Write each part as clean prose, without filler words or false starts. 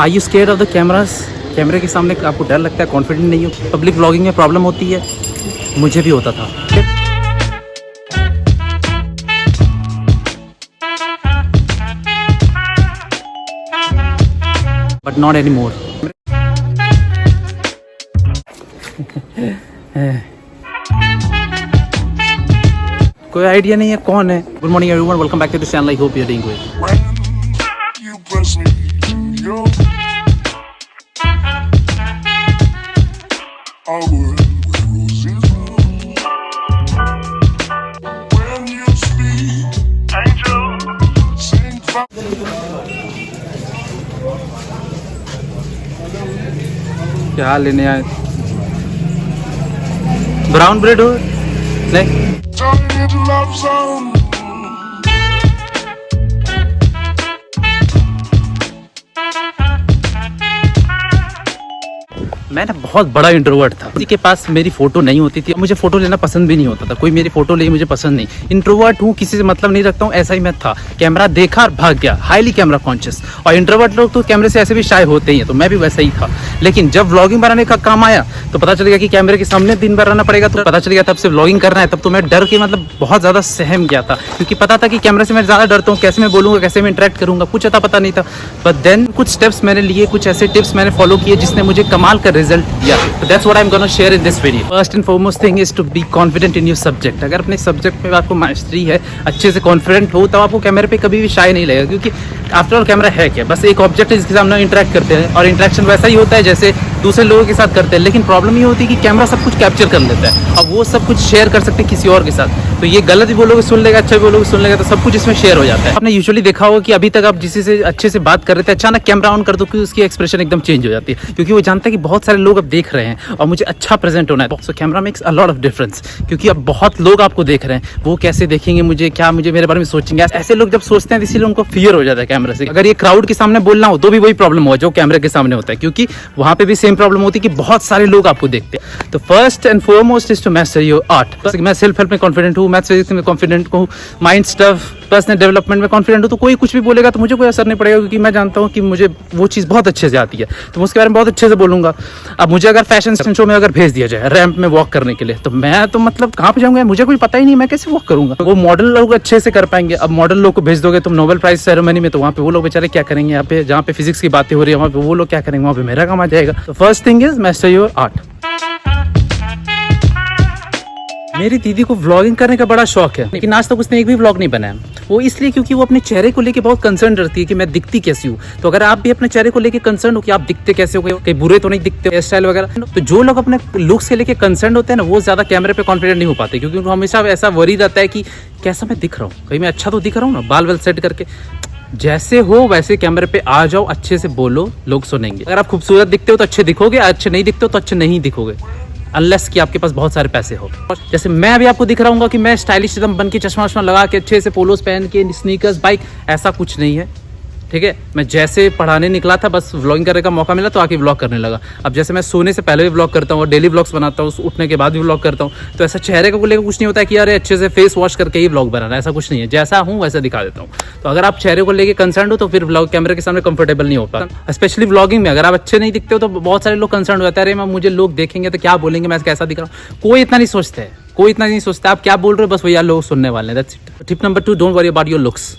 Are you scared of the cameras? कैमरे के सामने आपको डर लगता है, कॉन्फिडेंट नहीं हो? पब्लिक व्लॉगिंग में प्रॉब्लम होती है, मुझे भी होता था। But not any more. कोई आइडिया नहीं है कौन है। Good morning everyone, welcome back to the channel. I hope you are doing good. क्या लेने आए? ब्राउन ब्रेड हो? नहीं। मैं ना बहुत बड़ा इंट्रोवर्ट था। किसी के पास मेरी फोटो नहीं होती थी, मुझे फोटो लेना पसंद भी नहीं होता था। कोई मेरी फोटो ले मुझे पसंद नहीं। इंट्रोवर्ट हूँ, किसी से मतलब नहीं रखता हूँ, ऐसा ही मैं था। कैमरा देखा और भाग गया, हाईली कैमरा कॉन्शियस। और इंट्रोवर्ट लोग तो कैमरे से ऐसे भी शाय होते ही हैं, तो मैं भी वैसा ही था। लेकिन जब व्लॉगिंग बनाने का काम आया तो पता चल गया कि कैमरे के सामने दिन भर रहना पड़ेगा। तो पता चल गया तब से व्लॉगिंग करना है। तब तो मैं डर के मतलब बहुत ज़्यादा सहम गया था, क्योंकि पता था कि कैमरे से मैं ज़्यादा डरता हूँ। कैसे मैं बोलूँगा, कैसे मैं इंटरेक्ट करूँगा, कुछ पता नहीं था। बट देन कुछ स्टेप्स मैंने लिए, कुछ ऐसे टिप्स मैंने फॉलो किए जिसने मुझे कमाल का रिजल्ट दिया। So that's what I'm gonna share in this video. First and foremost thing is to be confident in your subject. अगर अपने सब्जेक्ट में आपको मास्टरी है, अच्छे से कॉन्फिडेंट हो, तब आपको कैमरे पे कभी भी शाय नहीं लगेगा। क्योंकि आफ्टर ऑल कैमरा है क्या? बस एक ऑब्जेक्ट है जिसके सामने इंटरेक्ट करते हैं, और इंटरेक्शन वैसा ही होता है जैसे दूसरे लोगों के साथ करते हैं। लेकिन प्रॉब्लम ये होती है कि कैमरा सब कुछ कैप्चर कर लेता है, और वो सब कुछ शेयर कर सकते हैं किसी और के साथ। तो ये गलत भी बोलोगे सुन लेगा, अच्छा भी बोलोगे सुन लेगा, तो सब कुछ इसमें शेयर हो जाता है। आपने यूजुअली देखा होगा कि अभी तक आप जिसी से अच्छे से बात कर रहे थे, अचानक कैमरा ऑन कर दो कि उसकी एक्सप्रेशन एकदम चेंज हो जाती है, क्योंकि वो जानता है कि बहुत सारे लोग अब देख रहे हैं और मुझे अच्छा प्रेजेंट होना है। So camera makes a lot of difference, क्योंकि अब बहुत लोग आपको देख रहे हैं। वो कैसे देखेंगे मुझे, क्या मुझे मेरे बारे में सोचेंगे, ऐसे लोग जब सोचते हैं इसीलिए उनको फियर हो जाता है कैमरा से। अगर ये क्राउड के सामने बोलना हो तो भी वही प्रॉब्लम हो जो कैमरे के सामने होता है, क्योंकि वहां पे भी सेम प्रॉब्लम होती है कि बहुत सारे लोग आपको देखते हैं। तो first and foremost is to master your art. मैं सेल्फ हेल्प में कॉन्फिडेंट हूँ, मैथ्स फिजिक्स में कॉन्फिडेंट हूँ, माइंड स्टफ पर्सनल डेवलपमेंट में कॉन्फिडेंट हूँ। तो कोई कुछ भी बोलेगा तो मुझे कोई असर नहीं पड़ेगा, क्योंकि मैं जानता हूँ कि मुझे वो चीज़ बहुत अच्छे से आती है, तो मैं उसके बारे में बहुत अच्छे से बोलूँगा। अब मुझे अगर फैशन शो में अगर भेज दिया जाए रैंप में वॉक करने के लिए, तो मैं तो मतलब कहाँ पे जाऊँगा, मुझे कोई पता ही नहीं, मैं कैसे वॉक करूँगा। वो मॉडल लोग अच्छे से कर पाएंगे। अब मॉडल लोग को भेज दोगे तुम नोबेल प्राइज सेरेमनी में, तो वहाँ पे वो लोग बेचारे क्या करेंगे? यहाँ पे जहाँ पे फिजिक्स की बातें हो रही है वहाँ पे वो लोग क्या करेंगे? वहाँ पे मेरा काम आ जाएगा। तो first thing is master your art. मेरी दीदी को व्लॉगिंग करने का बड़ा शौक है, लेकिन आज तक उसने एक भी व्लॉग नहीं बनाया। वो इसलिए क्योंकि वो अपने चेहरे को लेके बहुत कंसर्न रहती है कि मैं दिखती कैसी हूँ। तो अगर आप भी अपने चेहरे को लेके कंसर्न हो कि आप दिखते कैसे हो, कहीं बुरे तो नहीं दिखते, हेयर स्टाइल वगैरह, तो जो लोग अपने लुक्स के लेके कंसर्न होते हैं ना, वो ज्यादा कैमरे पे कॉन्फिडेंट नहीं हो पाते, क्योंकि उनको हमेशा ऐसा वरी रहता है कि कैसा मैं दिख रहा हूँ, कहीं मैं अच्छा तो दिख रहा हूँ ना, बाल वेल सेट करके। जैसे हो वैसे कैमरे पे आ जाओ, अच्छे से बोलो, लोग सुनेंगे। अगर आप खूबसूरत दिखते हो तो अच्छे दिखोगे, अच्छे नहीं दिखते हो तो अच्छे नहीं दिखोगे, अनलेस कि आपके पास बहुत सारे पैसे हो। जैसे मैं अभी आपको दिख रहा हूँ कि मैं स्टाइलिश एकदम बन के, चश्मा वश्मा लगा के, अच्छे से पोलोस पहन के, स्नीकर्स, बाइक, ऐसा कुछ नहीं है, ठीक है। मैं जैसे पढ़ाने निकला था, बस व्लॉगिंग करने का मौका मिला तो आके व्लॉग करने लगा। अब जैसे मैं सोने से पहले भी व्लॉग करता हूँ और डेली व्लॉग्स बनाता हूँ, उठने के बाद भी व्लॉग करता हूँ, तो ऐसा चेहरे को लेकर कुछ नहीं होता है कि अरे अच्छे से फेस वॉश करके ही व्लॉग बनाना, ऐसा कुछ नहीं है। जैसा हूँ वैसा दिखा देता हूँ। तो अगर आप चेहरे को लेकर कंसर्न हो तो फिर व्लॉग कैमरे के सामने कंफर्टेबल नहीं होता। स्पेशली व्लॉगिंग में अगर आप अच्छे नहीं दिखते हो तो बहुत सारे लोग कंसर्न हो जाते हैं, अरे मैं मुझे लोग देखेंगे तो क्या बोलेंगे, मैं कैसा दिख रहा हूँ। कोई इतना नहीं सोचता है, कोई इतना नहीं सोचता आप क्या बोल रहे हो, बस वही लोग सुनने वाले हैं। That's it. Tip number 2, don't worry about your looks.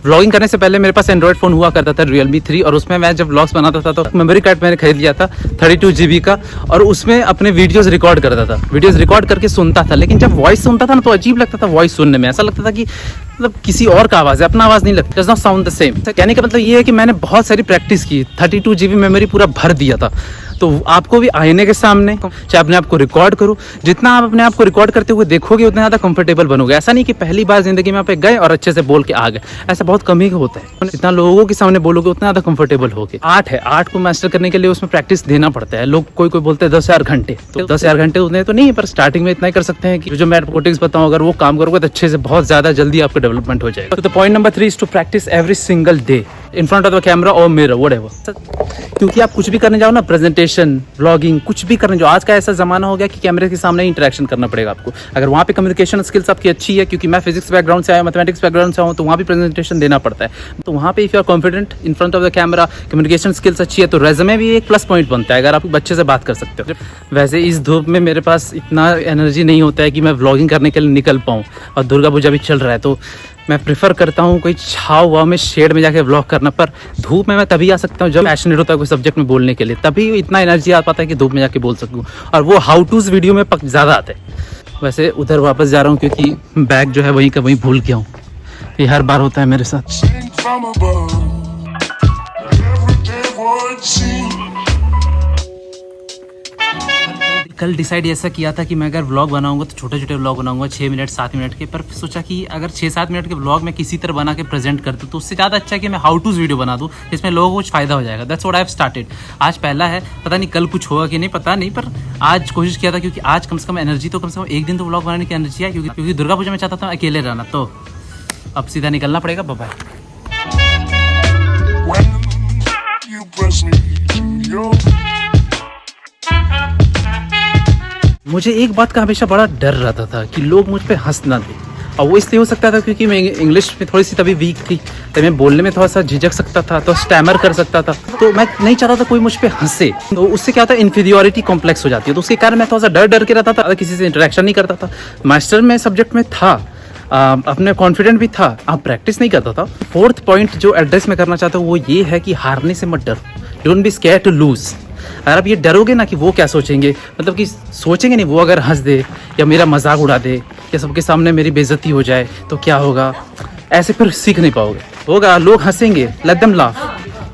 Vlogging करने से पहले मेरे पास एंड्रॉइड फोन हुआ करता था Realme 3, और उसमें मैं जब व्लॉग्स बनाता था तो मेमोरी कार्ड मैंने खरीद लिया था 32 GB का, और उसमें अपने वीडियोस रिकॉर्ड करता था। वीडियोस रिकॉर्ड करके सुनता था, लेकिन जब वॉइस सुनता था ना तो अजीब लगता था। वॉइस सुनने में ऐसा लगता था कि मतलब किसी और का आवाज़ है, अपना आवाज़ नहीं लगता। Does not sound the same. कहने का मतलब ये है कि मैंने बहुत सारी प्रैक्टिस की, 32 GB मेमोरी पूरा भर दिया था। तो आपको भी आईने के सामने चाहे अपने आप को रिकॉर्ड करो, जितना आप अपने आप को रिकॉर्ड करते हुए देखोगे उतना ज़्यादा कंफर्टेबल बनोगे। ऐसा नहीं कि पहली बार जिंदगी में आप गए और अच्छे से बोल के आ गए, ऐसा बहुत कम ही होता है। जितना लोगों के सामने बोलोगे उतना ज़्यादा कंफर्टेबल होगे। आर्ट है, आर्ट को मास्टर करने के लिए उसमें प्रैक्टिस देना पड़ता है। लोग कोई बोलते हैं 10,000 घंटे, तो 10,000 घंटे उतने तो नहीं है, पर स्टार्टिंग में इतना ही कर सकते हैं कि जो मैं कोटिंग्स बताऊँ अगर वो काम करोगे तो अच्छे से बहुत ज़्यादा जल्दी आपका डेवलपमेंट हो जाएगा। तो point number 3 is to practise every single day. In front of the camera और मिरर व्हाटएवर। क्योंकि आप कुछ भी करने जाओ ना, प्रेजेंटेशन, व्लॉगिंग, कुछ भी करने जाओ, आज का ऐसा ज़माना हो गया कि कैमरे के सामने इंटरेक्शन करना पड़ेगा आपको। अगर वहाँ पे कम्युनिकेशन स्किल्स आपकी अच्छी है, क्योंकि मैं फिजिक्स बैकग्राउंड से आया, मैथमेटिक्स बैकग्राउंड से आऊँ, तो वहाँ भी प्रेजेंटेशन देना पड़ता है। तो वहाँ पे if you are confident in front of the camera, communication skills अच्छी है, तो रेज्यूमे भी एक प्लस पॉइंट बनता है अगर आप बच्चे से बात कर सकते हो। वैसे इस धूप में मेरे पास इतना एनर्जी नहीं होता है कि मैं व्लॉगिंग करने के लिए निकल पाऊँ, और दुर्गा पूजा भी चल रहा है, तो मैं प्रेफर करता हूँ कोई छाव वाव में, शेड में जाके व्लॉग करना। पर धूप में मैं तभी आ सकता हूँ जब पैशनेट होता है कोई सब्जेक्ट में बोलने के लिए, तभी इतना एनर्जी आ पाता है कि धूप में जाके बोल सकूँ, और वो हाउ टूज वीडियो में ज़्यादा आते हैं। वैसे उधर वापस जा रहा हूँ क्योंकि बैग जो है वहीं का वहीं भूल गया हूँ। ये हर बार होता है मेरे साथ। कल डिसाइड ऐसा किया था कि मैं अगर व्लॉग बनाऊंगा तो छोटे छोटे व्लॉग बनाऊंगा 6 मिनट 7 मिनट के, पर सोचा कि अगर 6-7 मिनट के व्लॉग में किसी तरह बना के प्रेजेंट कर दूँ तो उससे ज़्यादा अच्छा है कि मैं हाउ टूज वीडियो बना दूँ जिसमें लोगों को कुछ फ़ायदा हो जाएगा। That's what I have started. आज पहला है, पता नहीं कल कुछ होगा कि नहीं, पता नहीं, पर आज कोशिश किया था क्योंकि आज कम से कम एनर्जी, तो कम से कम एक दिन तो व्लॉग बनाने की एनर्जी है, क्योंकि दुर्गा पूजा में चाहता था अकेले रहना, तो अब सीधा निकलना पड़ेगा। बाय। मुझे एक बात का हमेशा बड़ा डर रहता था कि लोग मुझ पे हंस ना दें, और वो इसलिए हो सकता था क्योंकि मैं इंग्लिश में थोड़ी सी तभी वीक थी, तो मैं बोलने में थोड़ा सा झिझक सकता था, तो स्टैमर कर सकता था, तो मैं नहीं चाहता था कोई मुझ पे हंसे, तो उससे क्या होता है, इन्फीरियरिटी कॉम्प्लेक्स हो जाती है, तो उसके कारण मैं थोड़ा सा डर के रहता था, किसी से इंटरेक्शन नहीं करता था। मास्टर में सब्जेक्ट में था, अपने कॉन्फिडेंट भी था, आप प्रैक्टिस नहीं करता था। फोर्थ पॉइंट जो एड्रेस में करना चाहता हूँ वो ये है कि हारने से मत डरो, don't be scared to lose. अगर आप ये डरोगे ना कि वो क्या सोचेंगे, मतलब कि सोचेंगे नहीं, वो अगर हंस दे या मेरा मजाक उड़ा दे या सबके सामने मेरी बेइज्जती हो जाए तो क्या होगा, ऐसे फिर सीख नहीं पाओगे। होगा, लोग हंसेंगे, लेट देम लाफ,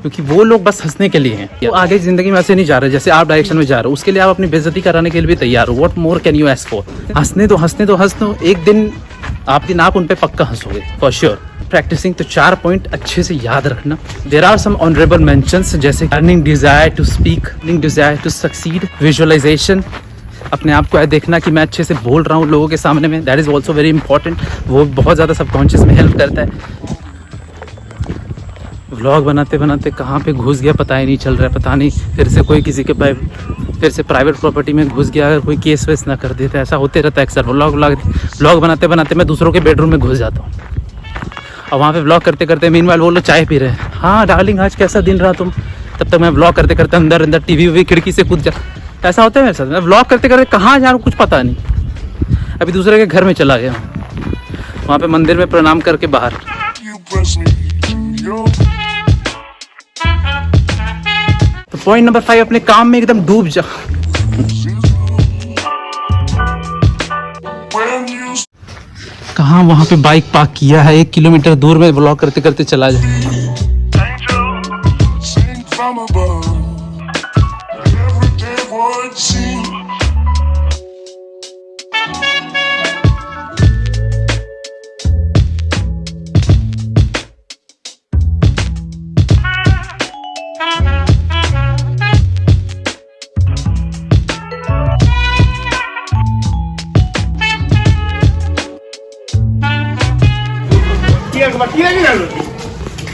क्योंकि वो लोग बस हंसने के लिए हैं। तो आगे ज़िंदगी में ऐसे नहीं जा रहे जैसे आप डायरेक्शन में जा रहे हो, उसके लिए आप अपनी बेइज्जती कराने के लिए भी तैयार हो। What more can you ask for. हंसने दो, एक दिन आप उन पे पक्का हंसोगे फॉर श्योर। प्रैक्टिसिंग, तो 4 पॉइंट अच्छे से याद रखना। There are some honourable mentions जैसे earning desire to speak, earning desire to succeed, visualisation, अपने आप को देखना कि मैं अच्छे से बोल रहा हूँ लोगों के सामने में, that is also very important, वो बहुत ज़्यादा सबकॉन्शियस में हेल्प करता है। व्लॉग बनाते बनाते कहाँ पे घुस गया पता ही नहीं चल रहा है, पता नहीं फिर से कोई किसी के फिर से प्राइवेट प्रॉपर्टी में घुस गया, अगर कोई केस वेस ना कर देता, ऐसा होते रहता है अक्सर। व्लॉग बनाते बनाते मैं दूसरों के बेडरूम में घुस जाता हूँ, और वहाँ पे व्लॉग करते करते मीनवाइल वो लोग चाय पी रहे हैं, हाँ डार्लिंग आज कैसा दिन रहा तुम, तब तक मैं व्लॉग करते करते अंदर टीवी खिड़की से कूद जा। ऐसा होता है मेरे साथ, मैं व्लॉग करते करते कहाँ जा रहा हूँ कुछ पता नहीं। अभी दूसरे के घर में चला गया हूँ, वहाँ पे मंदिर में प्रणाम करके बाहर। तो पॉइंट नंबर 5, अपने काम में एकदम डूब जा। कहाँ वहाँ पे बाइक पार्क किया है 1 किलोमीटर दूर में, व्लॉग करते करते चला जाए।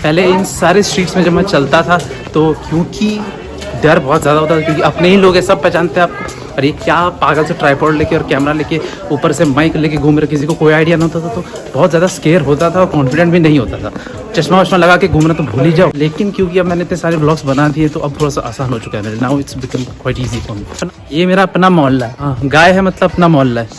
पहले इन सारे स्ट्रीट्स में जब मैं चलता था तो क्योंकि डर बहुत ज़्यादा होता था, क्योंकि अपने ही लोग हैं, सब पहचानते हैं आपको, और ये क्या पागल से ट्राइपॉड लेके और कैमरा लेके ऊपर से माइक लेके घूम रहे, किसी को कोई आइडिया नहीं होता था, तो बहुत ज़्यादा स्केयर होता था और कॉन्फिडेंट भी नहीं होता था। चश्मा वश्मा लगा के घूमना तो भूल ही जाओ। लेकिन क्योंकि अब मैंने इतने सारे ब्लॉग्स बना दिए तो अब थोड़ा सा आसान हो चुका है मेरे, now it's become quite easy for me. ये मेरा अपना मोहल्ला है, हाँ गाय है मतलब अपना मोहल्ला है।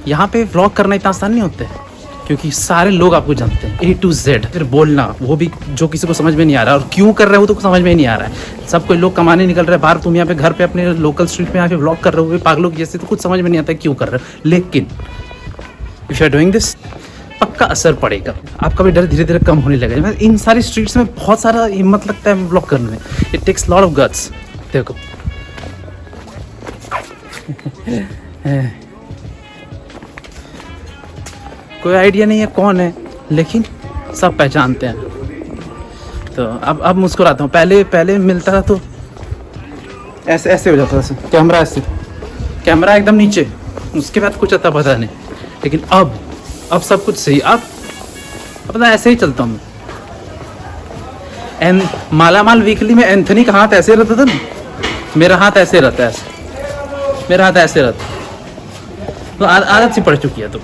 यहाँ पे व्लॉग करना इतना आसान नहीं होता है क्योंकि सारे लोग आपको जानते हैं, A to Z। फिर बोलना, वो भी जो किसी को समझ में नहीं आ रहा, और क्यों कर रहे हो तो समझ में नहीं आ रहा है। सब कोई लोग कमाने निकल रहे हैं बाहर, तुम यहाँ पे घर पे अपने लोकल स्ट्रीट में यहाँ पे व्लॉग कर रहे हो पागलों की जैसे, तो कुछ समझ में नहीं आता है क्यों कर रहे हो। लेकिन if you are doing this, पक्का असर पड़ेगा, आपका भी डर धीरे धीरे कम होने लगेगा। इन सारी स्ट्रीट्स में बहुत सारा हिम्मत लगता है व्लॉग करने में, it takes lot of guts. देखो कोई आइडिया नहीं है कौन है, लेकिन सब पहचानते हैं। तो अब मुस्कुराता हूँ। पहले मिलता था तो ऐसे हो जाता था, कैमरा एकदम नीचे, उसके बाद कुछ आता पता नहीं। लेकिन अब सब कुछ सही, अब अपना ऐसे ही चलता हूँ। एंड मालामाल वीकली में एंथनी का हाथ ऐसे रहता था ना, मेरा हाथ ऐसे रहता है, ऐसे मेरा हाथ ऐसे रहता, तो आदत सी पड़ चुकी है तो।